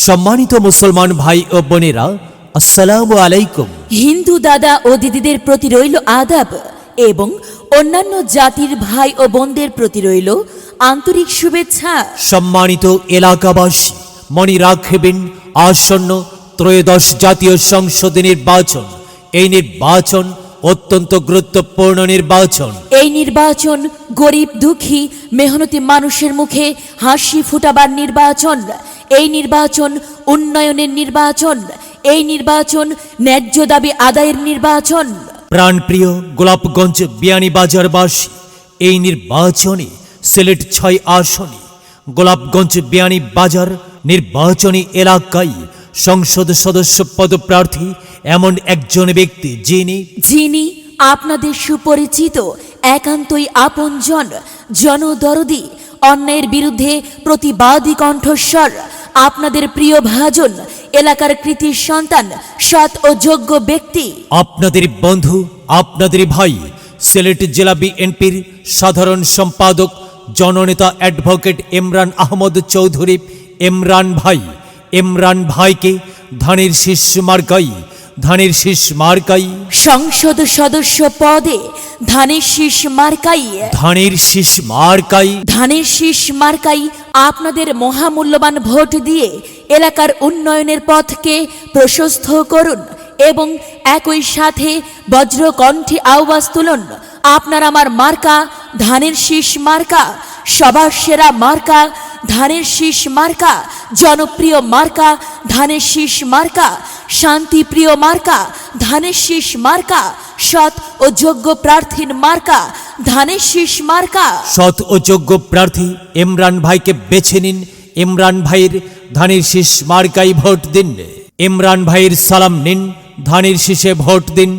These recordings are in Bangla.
সম্মানিত মুসলমান ভাই ও বোনেরা, আসসালামু আলাইকুম। হিন্দু দাদা ও দিদিদের প্রতি রইল আদাব এবং অন্যান্য জাতির ভাই ও বোনদের প্রতি রইল আন্তরিক শুভেচ্ছা। সম্মানিত এলাকাবাসী, মনে রাখবেন আসন্ন ত্রয়োদশ জাতীয় সংসদ নির্বাচন। এই নির্বাচন অত্যন্ত গুরুত্বপূর্ণ নির্বাচন। এই নির্বাচন গরিব দুঃখী মেহনতি মানুষের মুখে হাসি ফুটাবার নির্বাচন। এই নির্বাচন উন্নয়নের নির্বাচন। এই নির্বাচন ন্যায্য দাবি আদায়ের নির্বাচন। প্রাণপ্রিয় গোলাপগঞ্জ বিয়ানীবাজারবাসী, এই নির্বাচনে সিলেট ৬ আসনে গোলাপগঞ্জ বিয়ানীবাজার নির্বাচনী এলাকায় সংসদ সদস্য পদপ্রার্থী এমন একজন ব্যক্তি যিনি আপনাদের সুপরিচিত, একান্তই আপনজন, জনদরদি, অন্যায়ের বিরুদ্ধে প্রতিবাদী কণ্ঠস্বর, আপনাদের প্রিয় ভাজন, এলাকার কৃতি সন্তান, সৎ ও যোগ্য ব্যক্তি, আপনাদের বন্ধু, আপনাদের ভাই, সিলেট জেলা বিএনপির সাধারণ সম্পাদক জননেতা অ্যাডভোকেট ইমরান আহমদ চৌধুরী। ইমরান ভাইকে ধানের শীষ মার্কাই সংসদ সদস্য পদে ধানের শীষ মার্কাই আপনাদের মহামূল্যবান ভোট দিয়ে এলাকার উন্নয়নের পথকে প্রশস্ত করুন এবং একই সাথে বজ্রকণ্ঠে আওয়াজ তুলুন, আপনার আমার মার্কা ধানের শীষ মার্কা, সবার সেরা মার্কা ধানের শীষ মার্কা, জনপ্রিয় মার্কা ধানের শীষ মার্কা, শান্তিপ্রিয় মার্কা ধানের শীষ মার্কা, সৎ ও যোগ্য প্রার্থীর মার্কা ধানের শীষ মার্কা। সৎ ও যোগ্য প্রার্থী ইমরান ভাইকে বেছে নিন। ইমরান ভাইয়ের ধানের শীষ মার্কাই ভোট দিন। ইমরান ভাইয়ের সালাম নিন, ধানের শীষে ভোট দিন।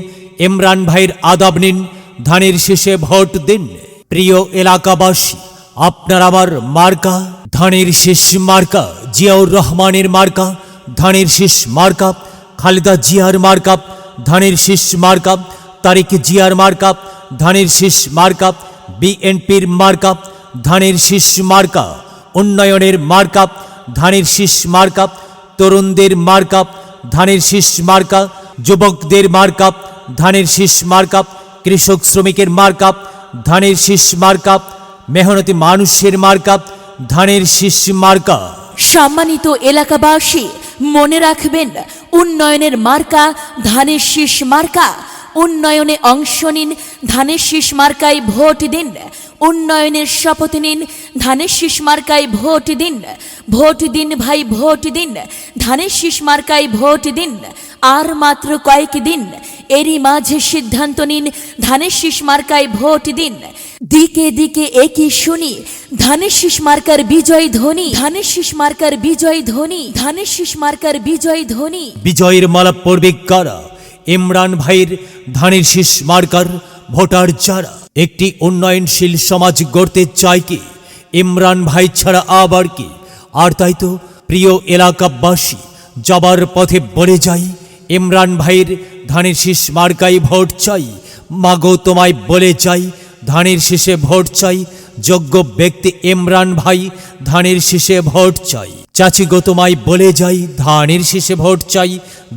ইমরান ভাইয়ের আদাব নিন, ধানের শীষে ভোট দিন। প্রিয় এলাকাবাসী, আপনার আমার মার্কা ধানের শীষ মার্কা, জিয়াউর রহমানের মার্কা ধানের শীষ মার্কা, খালেদা জিয়ার মার্কা ধানের শীষ মার্কা, তারেক জিয়ার মার্কা ধানের শীষ মার্কা, বিএনপির মার্কা ধানের শীষ মার্কা, উন্নয়নের মার্কা ধানের শীষ মার্কা, তরুণদের মার্কা ধানের শীষ মার্কা, যুবকদের মার্কা ধানের শীষ মার্কা, কৃষক শ্রমিকের মার্কা ধানের শীষ মার্কা, মেহনতি মানুষের মার্কা ধানের শীষ মার্কা। সম্মানিত এলাকাবাসী, মনে রাখবেন, উন্নয়নের মার্কা ধানের শীষ মার্কা। উন্নয়নে অংশ নিন, ধানের শীষ মার্কায় ভোট দিন। উন্নয়নের শপথ নিন, ধানের শীষ মার্কায় ভোট দিন। ভোট দিন ভাই, ভোট দিন, ধানের শীষ মার্কায় ভোট দিন। আর মাত্র কয়েকদিন, এরই মাঝে সিদ্ধান্ত নিন, ধানের শীষ মার্কায় ভোট দিন। দিকে দিকে একই শুনি ধানের শীষ মার্কার বিজয় ধ্বনি, ধানের শীষ মার্কার বিজয় ধ্বনি, ধানের শীষ মার্কার বিজয় ধ্বনি। বিজয়ের মালা পড়বে কারা? ইমরান ভাইয়ের ধানের শীষ মার্কার ভোটার যারা একটি উন্নয়নশীল সমাজ গড়তে চায় কি? ইমরান ভাই ছাড়া আবার কি? আর তাই তো প্রিয় এলাকাবাসী, যাবার পথে বলে যাই, ইমরান ভাইয়ের ধানের শীষ মার্কাই ভোট চাই। মাগো তোমায় বলে যাই, ধানের শীষে ভোট চাই। যোগ্য ব্যক্তি ইমরান ভাই, ধানের শীষে ভোট চাই। চাচি গো তোমায় বলে যাই, ধানের শীষে ভোট চাই।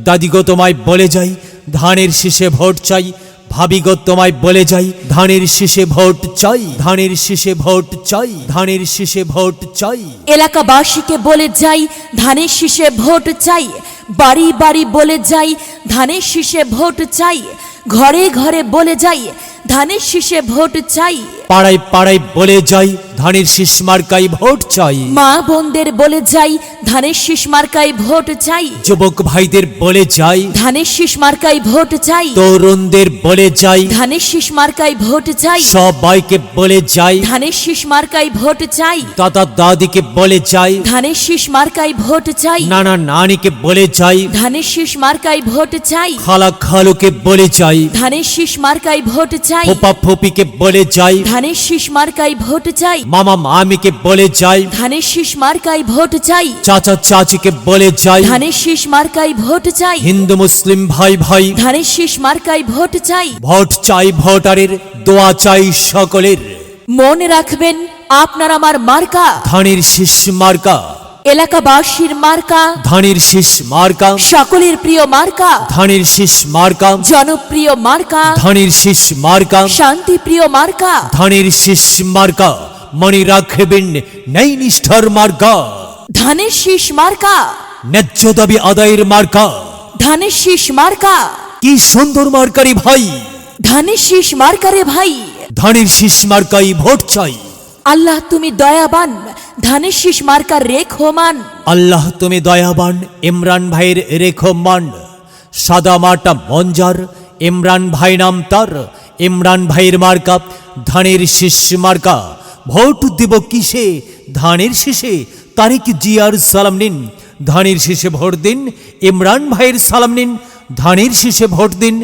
দাদি গো তোমায় বলে যাই, ধানের শীষে ভোট চাই। ভাবি গো তোমায় বলে যাই, ধানের শীষে ভোট চাই, ধানের শীষে ভোট চাই, ধানের শীষে ভোট চাই। এলাকাবাসীকে বলে যাই, ধানের শীষে ভোট চাই। বাড়ি বাড়ি বলে যাই, ধানের শীষে ভোট চাই। ঘরে ঘরে বলে যাই, ধানের শীষে ভোট চাই। পাড়ায় পাড়ায় বলে যাই, ধানের শীষ মার্কাই ভোট চাই। মা বোনদের বলে যাই, ধানের শীষ মার্কায় ভোট চাই। যুবক ভাইদের বলে যাই, ধানের শীষ মার্কায় ভোট চাই। তরুণদের বলে যাই, ধানের শীষ মার্কায় ভোট চাই। সবাইকে বলে যাই, ধানের শীষ মার্কায় ভোট চাই। দাদা দাদিকে বলে যাই, ধানের শীষ মার্কায় ভোট চাই। নানা নানিকে বলে যাই, ধানের শীষ মার্কায় ভোট চাই। খালা খালুকে বলে যাই, ধানের শীষ মার্কায় ভোট চাই। ফুপা ফুপিকে বলে যাই, ধানের শীষ মার্কায় ভোট চাই। মামা মামিকে বলে যাই, ধানের শীষ মার্কায় ভোট চাই। চাচা চাচিকে বলে যাই, ধানের শীষ মার্কায় ভোট চাই। হিন্দু মুসলিম ভাই ভাই, ধানের শীষ মার্কায় ভোট চাই। ভোট চাই ভোটারের, দোয়া চাই সকলের। মনে রাখবেন, আপনার আমার মার্কা ধানের শীষ মার্কা। এলাকাবাসীর মার্কা ধানের শীষ মার্কা, সকলের প্রিয় মার্কা, ধানের শীষ মার্কা, জনপ্রিয় মার্কা, ধানের শীষ মার্কা, শান্তিপ্রিয় মার্কা, ধানের শীষ মার্কা, মনে রাখবেন ন্যায় নিষ্ঠার মার্কা, ধানের শীষ মার্কা, ন্যায্য দাবি আদায়ের মার্কা। ধানের শীষ মার্কা, কি সুন্দর মার্কারি ভাই, ধানের শীষ মার্কারে ভাই। ধানের শীষ মার্কাই ভোট চাই। আল্লাহ তুমি দয়াবান, ধানের শীষ মার্কার রেখমান। আল্লাহ তুমি দয়াবান, ইমরান ভাইয়ের রেখমান। সাদা মাটা মঞ্জার, ইমরান ভাই নাম তার। ইমরান ভাইয়ের মার্কা ধানের শীষ মার্কা। ভোট দিব কিসে? ধানের শীষে। তারিক জিয়ার সালাম নিন, ধানের শীষে ভোট দিন। ইমরান ভাইয়ের সালাম নিন, ধানের শীষে ভোট দিন।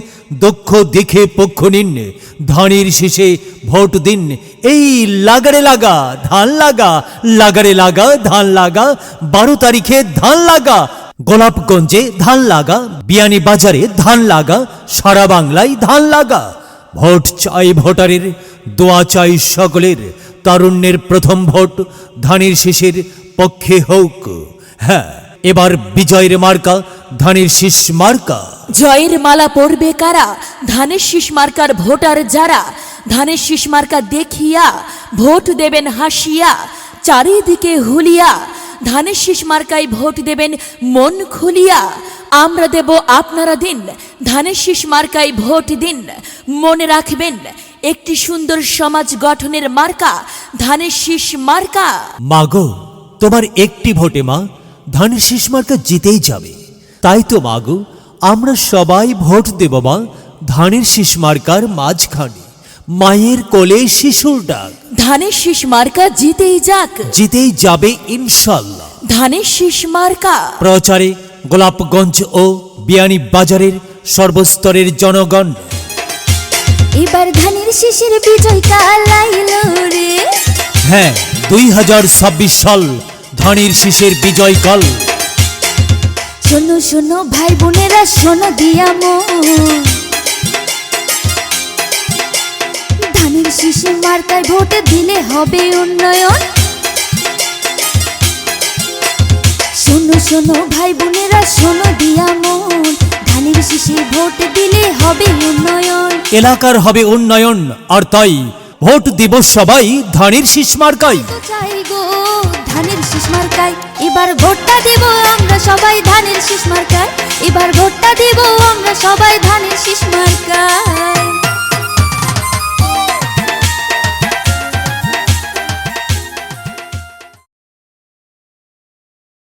দক্ষ দেখে পক্ষ নিন, ধানের শীষে ভোট দিন। এই লাগারে লাগা ধান লাগা, লাগারে লাগা ধান লাগা। 12 তারিখে ধান লাগা, গোলাপগঞ্জে ধান লাগা, বিয়ানী বাজারে ধান লাগা, সারা বাংলায় ধান লাগা। ভোট চাই ভোটারের, দোয়া চাই সকলের। তারুণ্যের প্রথম ভোট ধানের শীষের পক্ষে হোক। হ্যাঁ, এবার বিজয়ের মার্কা ধানের শীষ মার্কা। জয়ের মালা পরবে কারা? ধানের শীষ মার্কার ভোটার যারা। ধানের শীষ মার্কা দেখিয়া ভোট দেবেন হাসিয়া, চারিদিকে হুলিয়া। ধানের শীষ মার্কায় ভোট দেবেন মন খুলিয়া। আমরা দেব আপনারা দিন, ধানের শীষ মার্কায় ভোট দিন। মনে রাখবেন একটি সুন্দর সমাজ গঠনের মার্কা ধানের শীষ মার্কা। মাগো, তোমার একটি ভোটে মা ধানের শীষ মার্কা জিতেই যাবে। তাই তো মাগো, আমরা সবাই ভোট দেব মা ধানের শীষ মার্কার মাঝখানে। মায়ের কোলে শিশুর ডাক, ধানের শীষ মার্কা জিতেই যাক, জিতেই যাবে ইনশাল্লাহ। ধানের শীষ মার্কা। প্রচারে গোলাপগঞ্জ ও বিয়ানী বাজারের সর্বস্তরের জনগণ। এবার ধানের শীষের বিজয় কাল আইলো রে। হ্যাঁ, 2026 সাল ধানের শীষের বিজয় কাল। শোনো শোনো ভাই বোনেরা, শোনো দিয়া মন, ধানের শীষ মার্কায় ভোট দিলে হবে উন্নয়ন। শোনো শোনো ভাই বোনেরা, শোনো দিয়া মন, ধানের শীষে ভোট দিলে হবে উন্নয়ন। এলাকার হবে উন্নয়ন, আর তাই ভোট দিব সবাই ধানের শীষ মার্কায়। তো চাই গো ধানের শীষ মার্কায়, এবার ভোটটা দেব আমরা সবাই ধানের শীষ মার্কায়। এবার ভোটটা দেব আমরা সবাই ধানের শীষ মার্কায়।